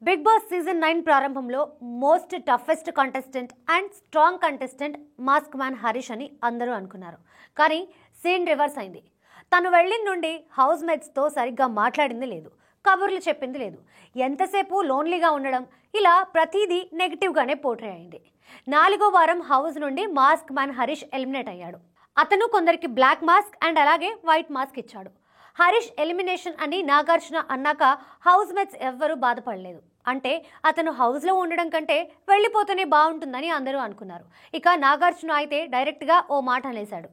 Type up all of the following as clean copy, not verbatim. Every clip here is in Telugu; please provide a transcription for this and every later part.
బిగ్ బాస్ సీజన్ 9 ప్రారంభంలో most toughest contestant and strong contestant mask man Harish అని అందరూ అనుకున్నారు. కానీ సీన్ రివర్స్ అయింది. తను వెళ్ళిన నుండి హౌస్ మేట్స్తో సరిగ్గా మాట్లాడింది లేదు, కబుర్లు చెప్పింది లేదు, ఎంతసేపు లోన్లీగా ఉండడం, ఇలా ప్రతిదీ నెగిటివ్గానే పోర్ట్రే అయింది. 4వ వారం హౌస్ నుండి మాస్క్ మ్యాన్ హరీష్ ఎలిమినేట్ అయ్యాడు. అతను కొందరికి బ్లాక్ మాస్క్ అండ్ అలాగే వైట్ మాస్క్ ఇచ్చాడు. హరీష్ ఎలిమినేషన్ అని నాగార్జున అన్నాక హౌస్ మేట్స్ ఎవ్వరూ బాధపడలేదు. అంటే అతను హౌస్లో ఉండడం కంటే వెళ్ళిపోతేనే బాగుంటుందని అందరూ అనుకున్నారు. ఇక నాగార్జున అయితే డైరెక్ట్గా ఓ మాట అనేశాడు.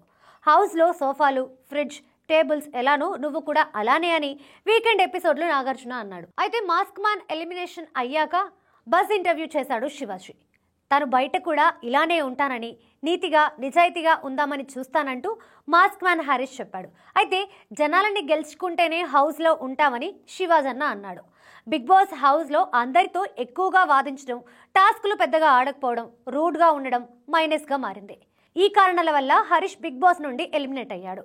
హౌస్లో సోఫాలు, ఫ్రిడ్జ్, టేబుల్స్ ఎలానో నువ్వు కూడా అలానే అని వీకెండ్ ఎపిసోడ్లో నాగార్జున అన్నాడు. అయితే మాస్క్ మ్యాన్ ఎలిమినేషన్ అయ్యాక బజ్ ఇంటర్వ్యూ చేశాడు శివాజీ. తను బయట కూడా ఇలానే ఉంటానని, నీతిగా నిజాయితీగా ఉందామని చూస్తానంటూ మాస్క్ మ్యాన్ హరీష్ చెప్పాడు. అయితే జనాలని గెలుచుకుంటేనే హౌస్లో ఉంటామని శివాజన్న అన్నాడు. బిగ్ బాస్ హౌస్లో అందరితో ఎక్కువగా వాదించడం, టాస్కులు పెద్దగా ఆడకపోవడం, రూడ్గా ఉండడం మైనస్గా మారింది. ఈ కారణాల వల్ల హరీష్ బిగ్ బాస్ నుండి ఎలిమినేట్ అయ్యాడు.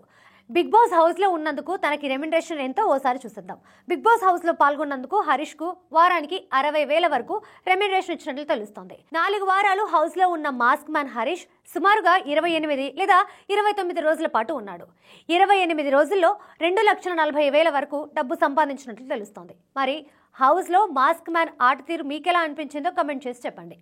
బిగ్ బాస్ హౌస్లో ఉన్నందుకు తనకి రెమ్యునరేషన్ ఎంతో ఓసారి చూసిద్దాం. బిగ్ బాస్ హౌస్లో పాల్గొన్నందుకు హరీష్కు వారానికి 60,000 వరకు రెమ్యునరేషన్ ఇచ్చినట్లు తెలుస్తోంది. 4 వారాలు హౌస్లో ఉన్న మాస్క్ మ్యాన్ హరీష్ సుమారుగా 28 లేదా 29 రోజుల పాటు ఉన్నాడు. 28 రోజుల్లో 2,40,000 వరకు డబ్బు సంపాదించినట్లు తెలుస్తోంది. మరి హౌస్లో మాస్క్ మ్యాన్ ఆట తీరు మీకెలా అనిపించిందో కమెంట్ చేసి చెప్పండి.